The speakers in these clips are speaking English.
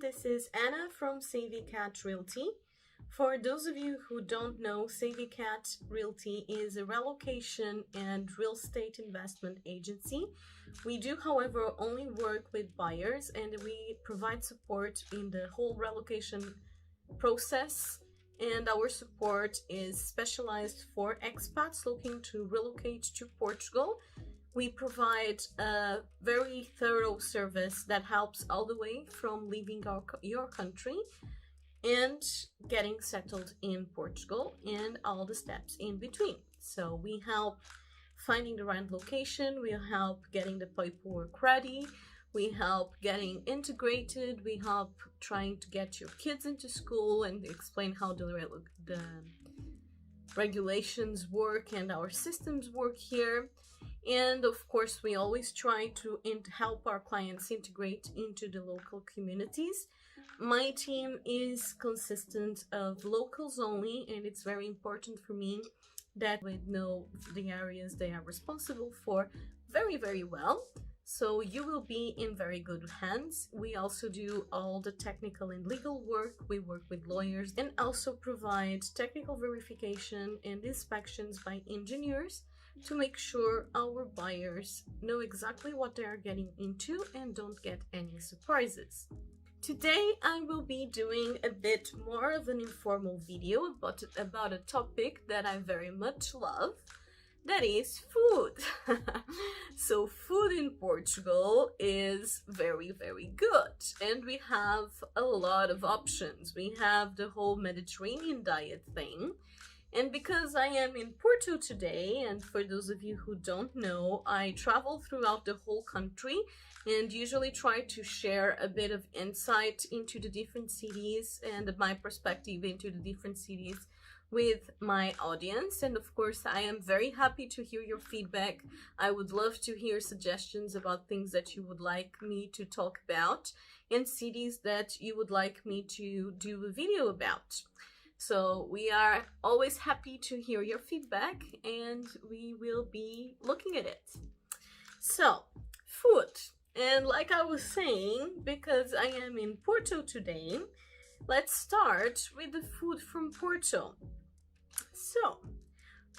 this is Anna from Cat Realty. For those of you who don't know, Cat Realty is a relocation and real estate investment agency. We do, however, only work with buyers, and we provide support in the whole relocation process. And our support is specialized for expats looking to relocate to Portugal. We provide a very thorough service that helps all the way from leaving your country and getting settled in Portugal and all the steps in between. So we help finding the right location, we help getting the paperwork ready, we help getting integrated, we help trying to get your kids into school and explain how the regulations work and our systems work here. And of course, we always try to help our clients integrate into the local communities. My team is consistent of locals only, and it's very important for me that we know the areas they are responsible for very, very well. So you will be in very good hands. We also do all the technical and legal work. We work with lawyers and also provide technical verification and inspections by engineers to make sure our buyers know exactly what they are getting into and don't get any surprises. Today I will be doing a bit more of an informal video about a topic that I very much love, that is food. So food in Portugal is very, very good, and we have a lot of options. We have the whole Mediterranean diet thing. And because I am in Porto today, and for those of you who don't know, I travel throughout the whole country and usually try to share a bit of insight into the different cities and my perspective into the different cities with my audience. And of course, I am very happy to hear your feedback. I would love to hear suggestions about things that you would like me to talk about and cities that you would like me to do a video about. So we are always happy to hear your feedback, and we will be looking at it. So, food. And like I was saying, because I am in Porto today, let's start with the food from Porto. So,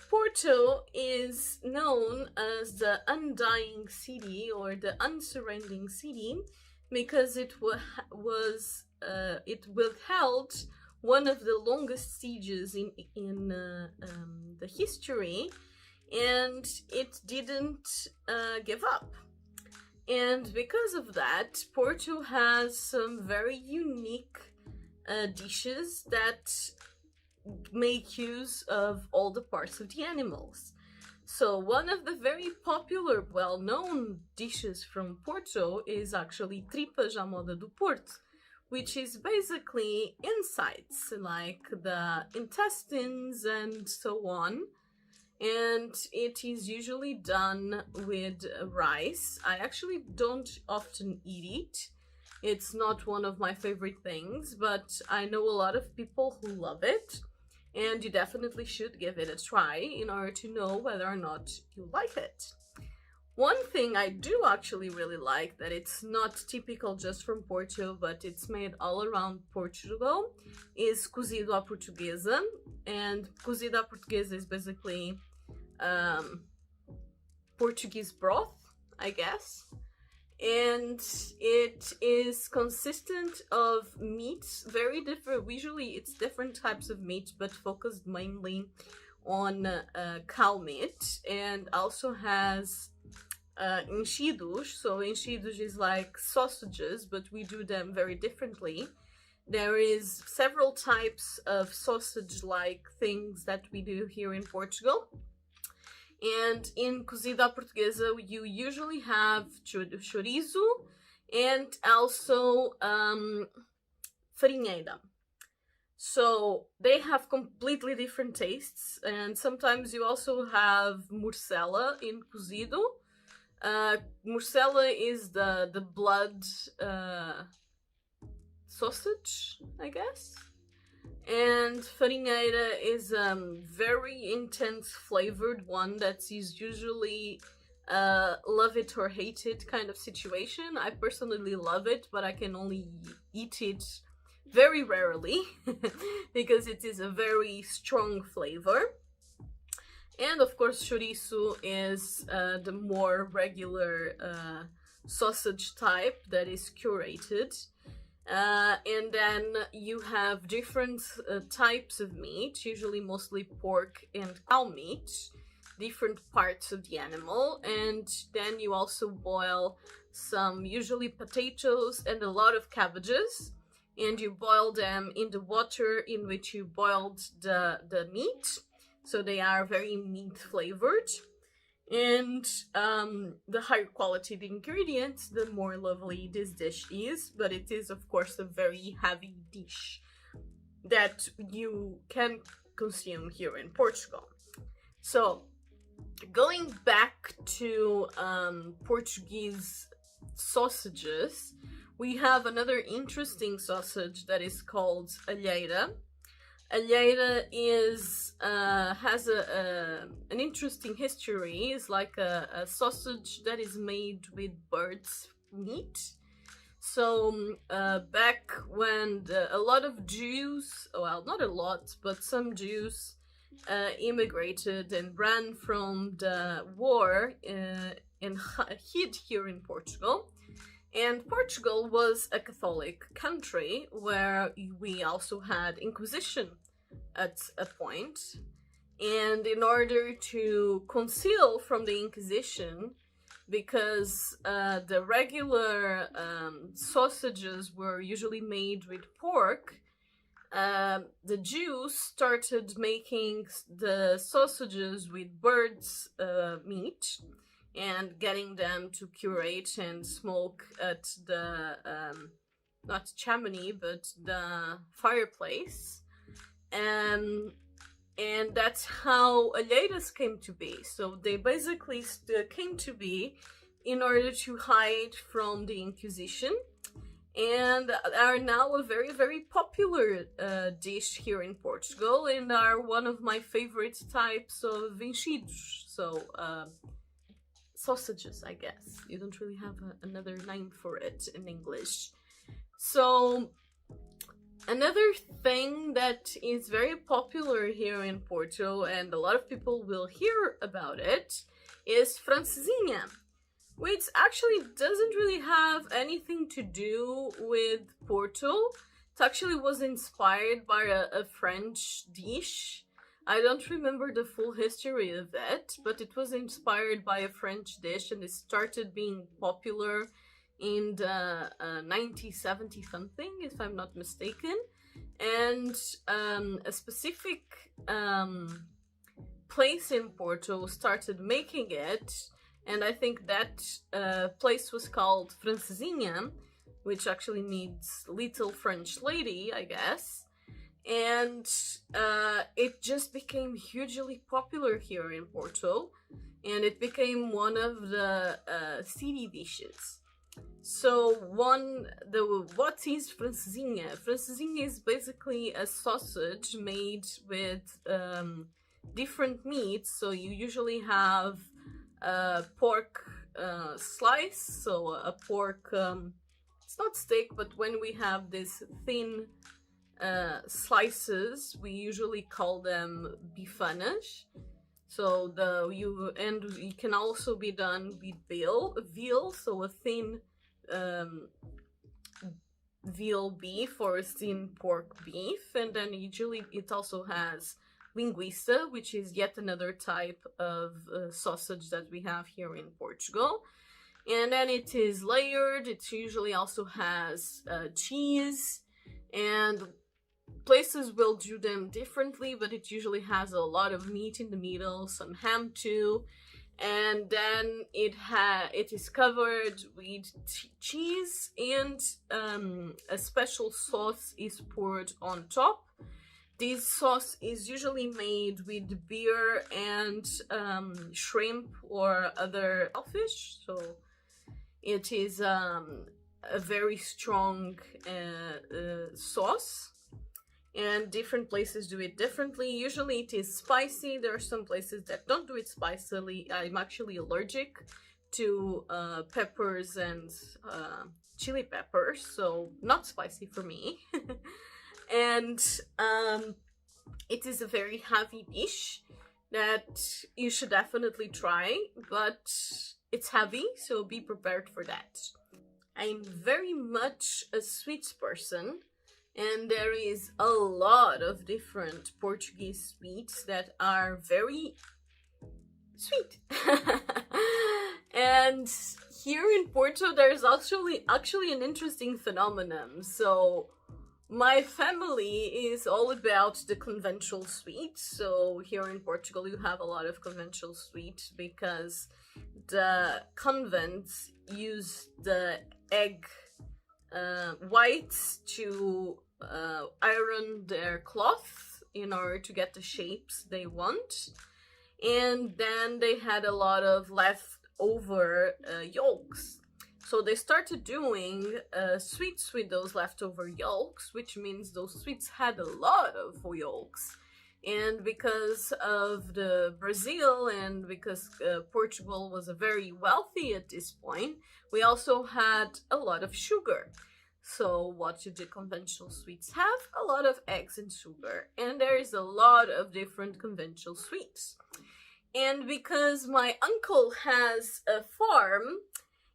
Porto is known as the undying city or the unsurrendering city because it withheld one of the longest sieges in the history, and it didn't give up. And because of that, Porto has some very unique dishes that make use of all the parts of the animals. So one of the very popular, well-known dishes from Porto is actually tripas à moda do Porto, which is basically insides, like the intestines and so on. And it is usually done with rice. I actually don't often eat it. It's not one of my favorite things, but I know a lot of people who love it. And you definitely should give it a try in order to know whether or not you like it. One thing I do actually really like, that it's not typical just from Porto, but it's made all around Portugal, is cozido à portuguesa. And cozido à portuguesa is basically Portuguese broth, I guess. And it is consistent of meats, very different. Usually it's different types of meat, but focused mainly on cow meat, and also has enchidos. So enchidos is like sausages, but we do them very differently. There is several types of sausage-like things that we do here in Portugal. And in cozida à portuguesa, you usually have chorizo and also farinheira. So they have completely different tastes, and sometimes you also have morcela in cozido. Morcela is the blood sausage, I guess. And farinheira is a very intense flavored one that is usually love it or hate it kind of situation. I personally love it, but I can only eat it very rarely because it is a very strong flavor. And of course, chorizo is the more regular sausage type that is curated. And then you have different types of meat, usually mostly pork and cow meat, different parts of the animal. And then you also boil some, usually potatoes and a lot of cabbages. And you boil them in the water in which you boiled the meat. So they are very meat flavored. And the higher quality the ingredients, the more lovely this dish is. But it is, of course, a very heavy dish that you can consume here in Portugal. So, going back to Portuguese sausages, we have another interesting sausage that is called alheira. Alheira has an interesting history. It's like a sausage that is made with bird's meat. So back when a lot of Jews, well, not a lot, but some Jews immigrated and ran from the war and hid here in Portugal. And Portugal was a Catholic country where we also had Inquisition at a point. And in order to conceal from the Inquisition, because the regular sausages were usually made with pork, the Jews started making the sausages with bird's meat and getting them to curate and smoke at the not chimney but the fireplace, and that's how alheiras came to be. So they basically came to be in order to hide from the Inquisition, and are now a very, very popular dish here in Portugal, and are one of my favorite types of enchidos. So sausages, I guess. You don't really have another name for it in English. So another thing that is very popular here in Porto, and a lot of people will hear about it, is francesinha, which actually doesn't really have anything to do with Porto. It actually was inspired by a French dish. I don't remember the full history of it, but it was inspired by a French dish, and it started being popular in the 1970 something, if I'm not mistaken. And a specific place in Porto started making it, and I think that place was called Francesinha, which actually means little French lady, I guess. And it just became hugely popular here in Porto, and it became one of the city dishes. So what is francesinha? Francesinha is basically a sausage made with different meats. So you usually have pork slice, so a pork, it's not steak, but when we have this thin slices, we usually call them bifanas. So it can also be done with veal, so a thin veal beef or a thin pork beef, and then usually it also has linguiça, which is yet another type of sausage that we have here in Portugal. And then it is layered. It usually also has cheese, and places will do them differently, but it usually has a lot of meat in the middle, some ham too, and then it is covered with cheese, and a special sauce is poured on top. This sauce is usually made with beer and shrimp or other fish, so it is a very strong sauce. and different places do it differently. Usually it is spicy. There are some places that don't do it spicily. I'm actually allergic to peppers and chili peppers, so not spicy for me. And it is a very heavy dish that you should definitely try, but it's heavy, so be prepared for that. I'm very much a sweets person, and there is a lot of different Portuguese sweets that are very sweet. And here in Porto, there's actually an interesting phenomenon. So my family is all about the conventional sweets. So here in Portugal, you have a lot of conventional sweets because the convents use the egg whites to iron their cloth in order to get the shapes they want. And then they had a lot of leftover yolks. So they started doing sweets with those leftover yolks, which means those sweets had a lot of yolks. And because of the Brazil and because Portugal was very wealthy at this point, we also had a lot of sugar. So what do the conventional sweets have? A lot of eggs and sugar. And there is a lot of different conventional sweets. And because my uncle has a farm,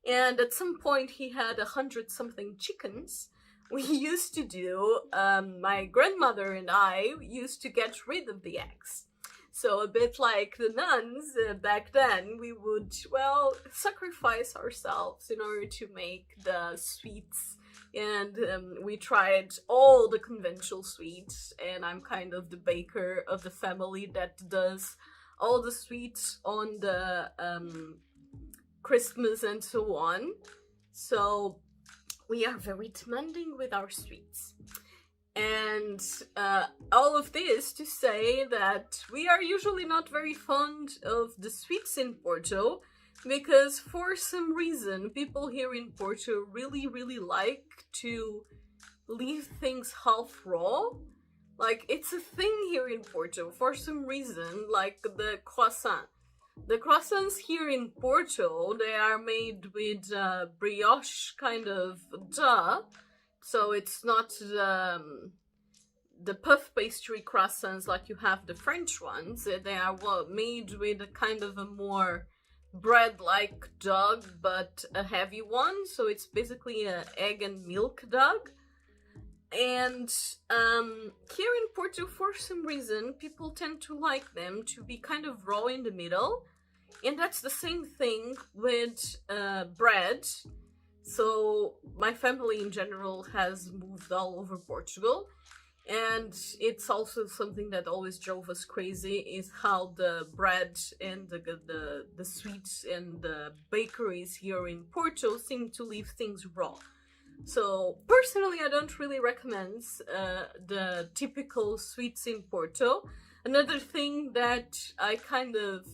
and at some point he had 100-something chickens, we used to do, my grandmother and I used to get rid of the eggs. So a bit like the nuns back then, we would, well, sacrifice ourselves in order to make the sweets. And we tried all the conventional sweets, and I'm kind of the baker of the family that does all the sweets on the Christmas and so on. So we are very demanding with our sweets. And all of this to say that we are usually not very fond of the sweets in Porto, because for some reason people here in Porto really like to leave things half raw. Like, it's a thing here in Porto for some reason, like the croissant. The croissants here in Porto, they are made with brioche kind of dough. So it's not the puff pastry croissants like you have the French ones. They are made with a kind of a more bread-like dough, but a heavy one. So it's basically an egg and milk dough. And here in Porto, for some reason, people tend to like them to be kind of raw in the middle. And that's the same thing with bread. So my family in general has moved all over Portugal. And it's also something that always drove us crazy, is how the bread and the sweets and the bakeries here in Porto seem to leave things raw. So personally, I don't really recommend the typical sweets in Porto. Another thing that I kind of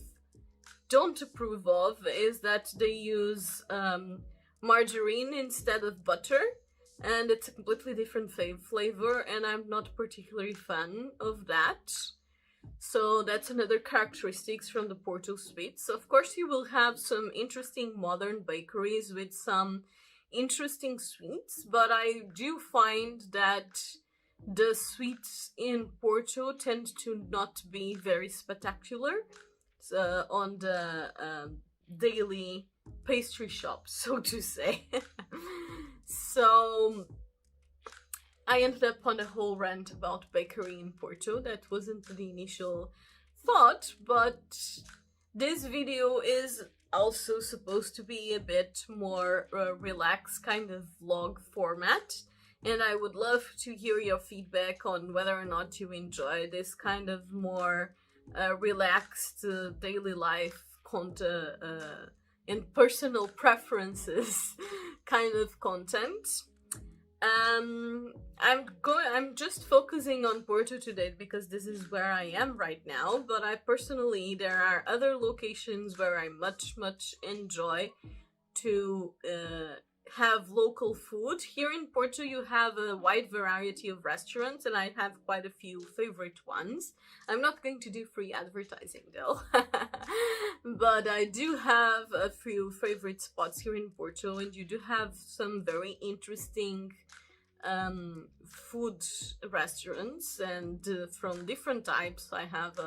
don't approve of is that they use margarine instead of butter, and it's a completely different flavor, and I'm not particularly fan of that. So that's another characteristics from the Porto sweets. Of course, you will have some interesting modern bakeries with some interesting sweets, but I do find that the sweets in Porto tend to not be very spectacular on the daily pastry shops, so to say. So I ended up on a whole rant about bakery in Porto. That wasn't the initial thought, but this video is also supposed to be a bit more relaxed kind of vlog format, and I would love to hear your feedback on whether or not you enjoy this kind of more relaxed daily life and personal preferences kind of content. I'm just focusing on Porto today because this is where I am right now, but there are other locations where I much enjoy to have local food. Here in Porto, you have a wide variety of restaurants, and I have quite a few favorite ones. I'm not going to do free advertising though, but I do have a few favorite spots here in Porto, and you do have some very interesting food restaurants, and from different types. I have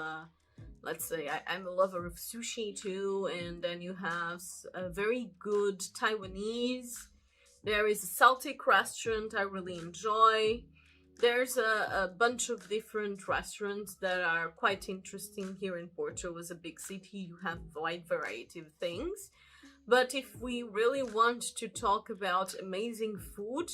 let's say I'm a lover of sushi too, and then you have a very good Taiwanese. There is a Celtic restaurant I really enjoy. There's a bunch of different restaurants that are quite interesting here in Porto. As a big city, you have a wide variety of things. But if we really want to talk about amazing food,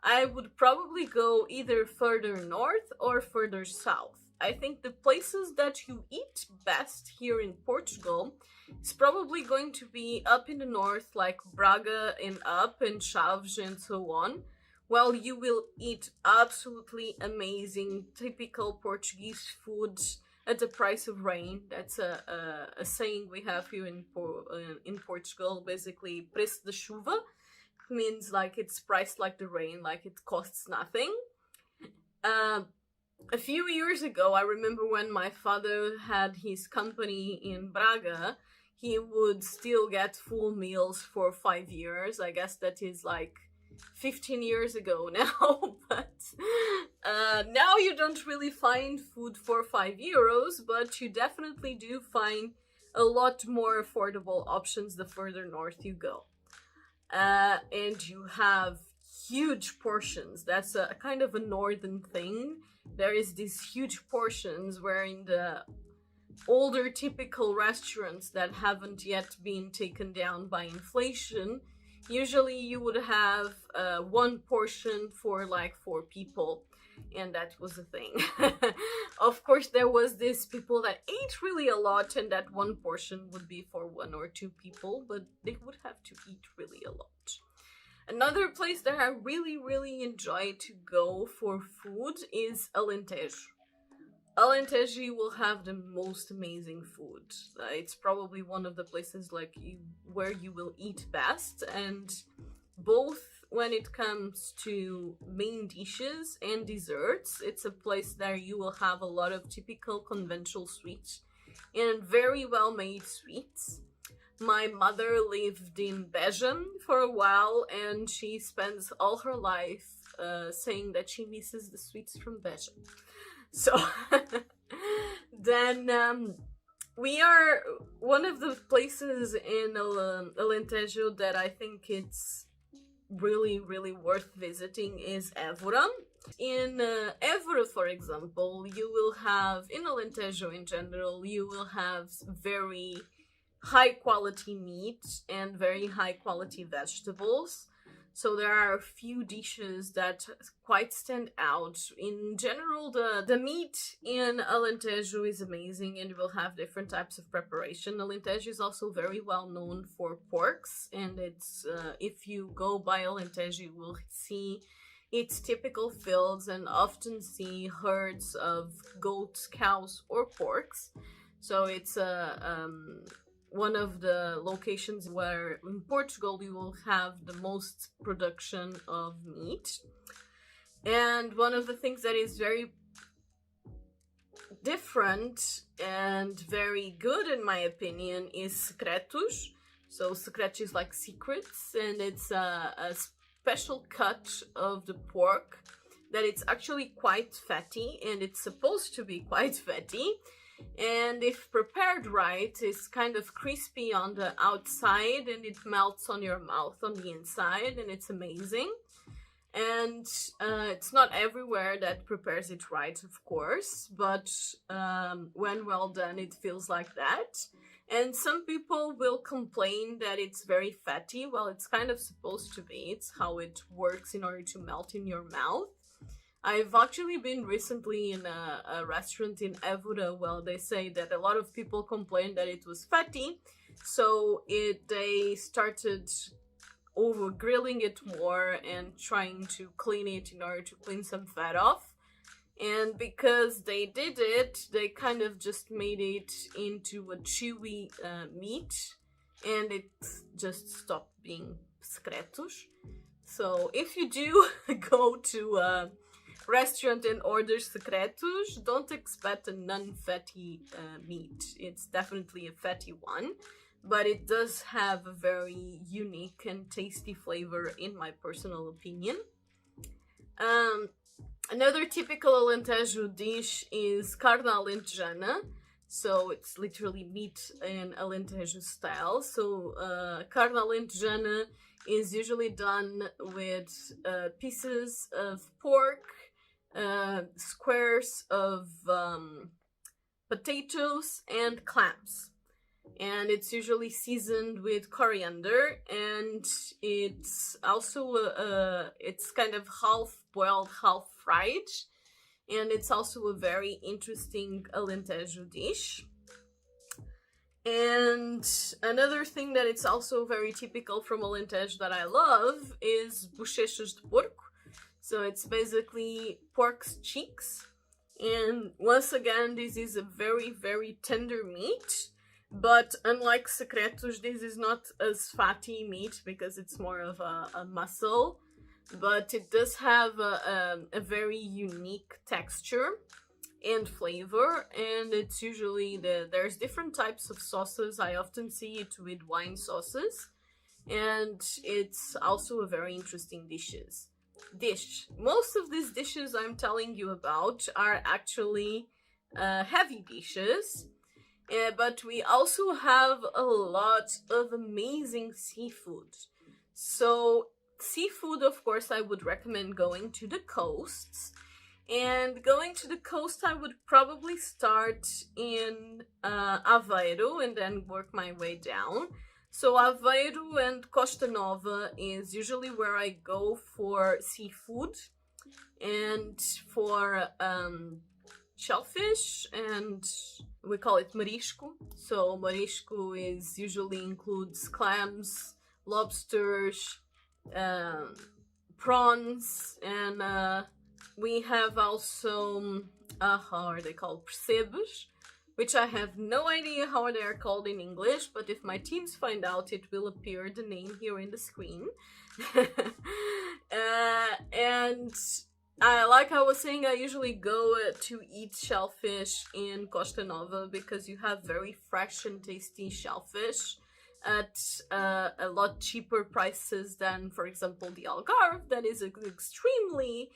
I would probably go either further north or further south. I think the places that you eat best here in Portugal is probably going to be up in the north, like Braga and up, and Chaves and so on. Well, you will eat absolutely amazing, typical Portuguese food at the price of rain. That's a saying we have here in Portugal, basically, preço de chuva. Means like it's priced like the rain, like it costs nothing. A few years ago, I remember when my father had his company in Braga, he would still get full meals for 5 years. I guess that is like 15 years ago now, but now you don't really find food for €5, but you definitely do find a lot more affordable options the further north you go. And you have huge portions. That's a kind of a northern thing. There is these huge portions where in the older typical restaurants that haven't yet been taken down by inflation, usually you would have one portion for like 4 people, and that was a thing. Of course, there was this people that ate really a lot, and that one portion would be for 1 or 2 people, but they would have to eat really a lot. Another place that I really enjoy to go for food is Alentejo. Alentejo will have the most amazing food. It's probably one of the places like where you will eat best, and both when it comes to main dishes and desserts, it's a place that you will have a lot of typical conventional sweets and very well made sweets. My mother lived in Belgium for a while, and she spends all her life saying that she misses the sweets from Belgium. So then we are one of the places in Alentejo that I think it's really worth visiting is Évora. In Évora, for example, you will have, in Alentejo in general, you will have very high quality meat and very high quality vegetables. So there are a few dishes that quite stand out. In general, the meat in Alentejo is amazing, and you will have different types of preparation. Alentejo is also very well known for porks, and it's if you go by Alentejo, you will see its typical fields and often see herds of goats, cows, or porks. So it's one of the locations where in Portugal we will have the most production of meat. And one of the things that is very different and very good in my opinion is secretos. So secretos is like secrets, and it's a special cut of the pork that it's actually quite fatty, and it's supposed to be quite fatty. And if prepared right, it's kind of crispy on the outside and it melts on your mouth on the inside, and it's amazing. And it's not everywhere that prepares it right, of course, but when well done, it feels like that. And some people will complain that it's very fatty. Well, it's kind of supposed to be. It's how it works in order to melt in your mouth. I've actually been recently in a restaurant in Évora where they say that a lot of people complained that it was fatty, so they started over grilling it more and trying to clean it in order to clean some fat off. And because they did it, they kind of just made it into a chewy meat, and it just stopped being secretos. So if you do go to a restaurant and order secretos, don't expect a non-fatty meat. It's definitely a fatty one, but it does have a very unique and tasty flavor in my personal opinion. Another typical Alentejo dish is carne alentejana. So it's literally meat in Alentejo style. So carne alentejana is usually done with pieces of pork, squares of potatoes, and clams. And it's usually seasoned with coriander, and it's also it's kind of half boiled, half fried, and it's also a very interesting Alentejo dish. And another thing that it's also very typical from Alentejo that I love is bochechas de porco. So it's basically pork's cheeks, and once again, this is a very, very tender meat. But unlike secretos, this is not as fatty meat because it's more of a muscle. But it does have a very unique texture and flavor. And it's usually, there's different types of sauces. I often see it with wine sauces. And it's also a very interesting dish. Most of these dishes I'm telling you about are actually heavy dishes. But we also have a lot of amazing seafood. So seafood, of course, I would recommend going to the coasts. And going to the coast, I would probably start in Aveiro and then work my way down. So Aveiro and Costa Nova is usually where I go for seafood and for shellfish, and we call it marisco. So marisco is usually includes clams, lobsters, prawns, and we have also how are they called, percebes, which I have no idea how they are called in English, but if my teams find out, it will appear the name here in the screen. And like I was saying, I usually go to eat shellfish in Costa Nova because you have very fresh and tasty shellfish at a lot cheaper prices than, for example, the Algarve, that is an extremely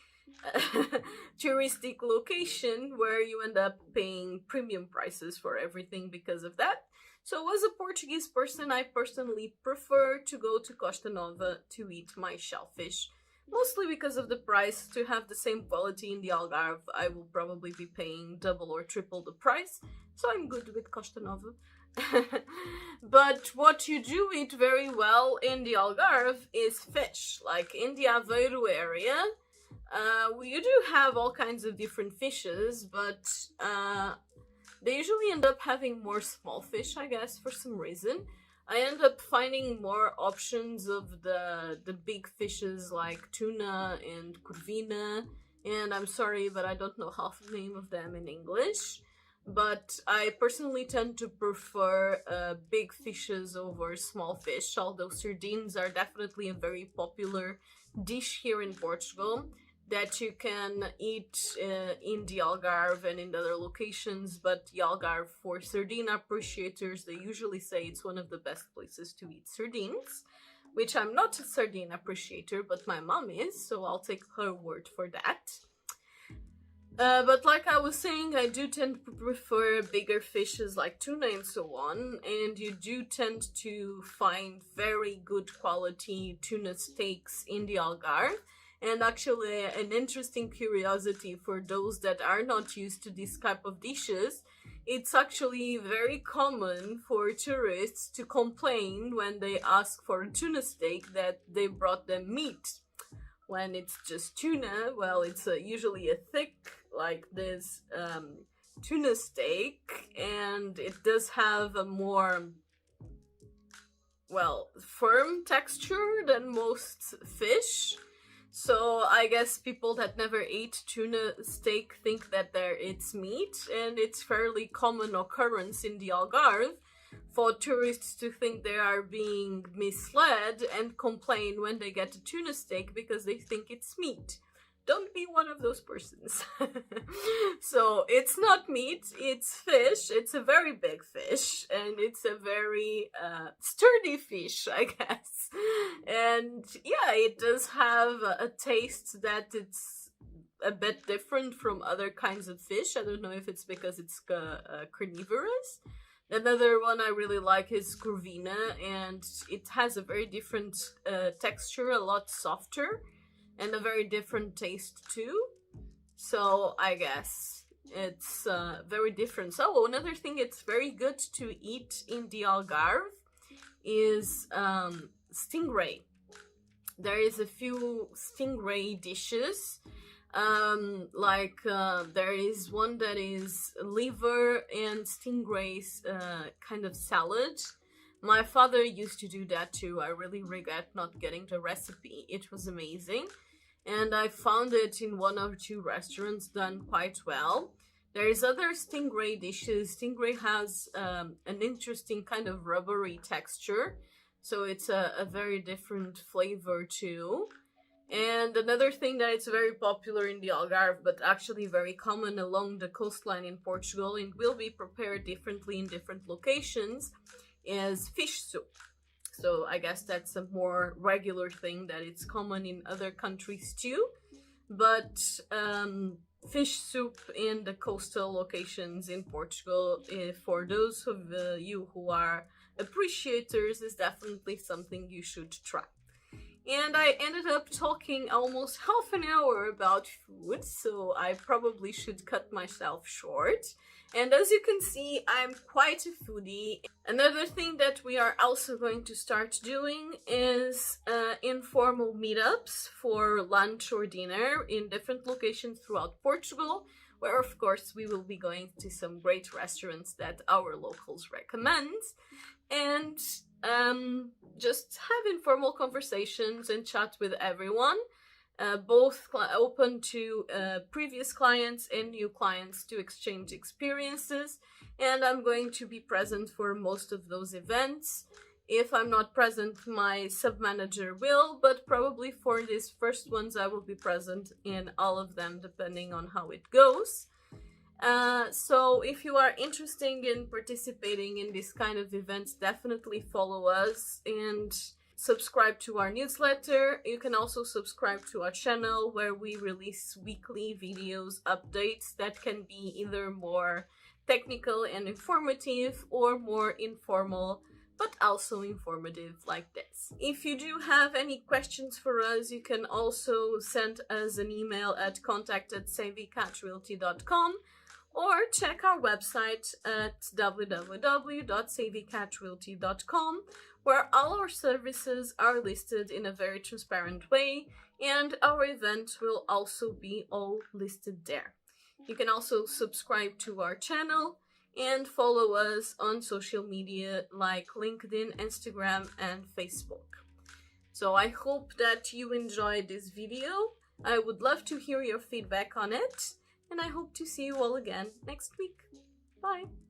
touristic location where you end up paying premium prices for everything because of that. So as a Portuguese person, I personally prefer to go to Costa Nova to eat my shellfish. Mostly because of the price. To have the same quality in the Algarve, I will probably be paying double or triple the price. So I'm good with Costa Nova. But what you do eat very well in the Algarve is fish. Like in the Aveiro area, you do have all kinds of different fishes, but they usually end up having more small fish, I guess, for some reason. I end up finding more options of the big fishes like tuna and corvina, and I'm sorry, but I don't know half the name of them in English. But I personally tend to prefer big fishes over small fish, although sardines are definitely a very popular dish here in Portugal that you can eat in the Algarve and in other locations. But the Algarve, for sardine appreciators, they usually say it's one of the best places to eat sardines, which I'm not a sardine appreciator, but my mom is, so I'll take her word for that. But like I was saying, I do tend to prefer bigger fishes like tuna and so on, and you do tend to find very good quality tuna steaks in the Algarve. And actually, an interesting curiosity for those that are not used to this type of dishes, it's actually very common for tourists to complain when they ask for a tuna steak that they brought them meat. When it's just tuna, well, it's usually a thick, like this tuna steak, and it does have a more, well, firm texture than most fish. So I guess people that never ate tuna steak think that it's meat, and it's fairly common occurrence in the Algarve. for tourists to think they are being misled and complain when they get a tuna steak because they think it's meat. Don't be one of those persons. So it's not meat, it's fish. It's a very big fish, and it's a very sturdy fish, I guess. And yeah, it does have a taste that it's a bit different from other kinds of fish. I don't know if it's because it's carnivorous. Another one I really like is cuisine, and it has a very different texture, a lot softer, and a very different taste too. So I guess it's very different. So another thing it's very good to eat in the Algarve is stingray. There is a few stingray dishes. There is one that is liver and stingrays kind of salad. My father used to do that too. I really regret not getting the recipe. It was amazing. And I found it in one or two restaurants done quite well. There is other stingray dishes. Stingray has an interesting kind of rubbery texture. So it's a very different flavor too. And another thing that is very popular in the Algarve, but actually very common along the coastline in Portugal and will be prepared differently in different locations, is fish soup. So I guess that's a more regular thing that it's common in other countries too. But fish soup in the coastal locations in Portugal, for those of you who are appreciators, is definitely something you should try. And I ended up talking almost half an hour about food, so I probably should cut myself short. And as you can see, I'm quite a foodie. Another thing that we are also going to start doing is informal meetups for lunch or dinner in different locations throughout Portugal, where of course we will be going to some great restaurants that our locals recommend. And just have informal conversations and chat with everyone, both open to previous clients and new clients to exchange experiences. And I'm going to be present for most of those events. If I'm not present, my sub-manager will, but probably for these first ones I will be present in all of them depending on how it goes. So if you are interested in participating in this kind of events, definitely follow us and subscribe to our newsletter. You can also subscribe to our channel where we release weekly videos, updates that can be either more technical and informative or more informal, but also informative like this. If you do have any questions for us, you can also send us an email at contact@savvycatrealty.com or check our website at www.savvycatrealty.com, where all our services are listed in a very transparent way, and our events will also be all listed there. You can also subscribe to our channel and follow us on social media like LinkedIn, Instagram, and Facebook. So I hope that you enjoyed this video. I would love to hear your feedback on it, and I hope to see you all again next week. Bye!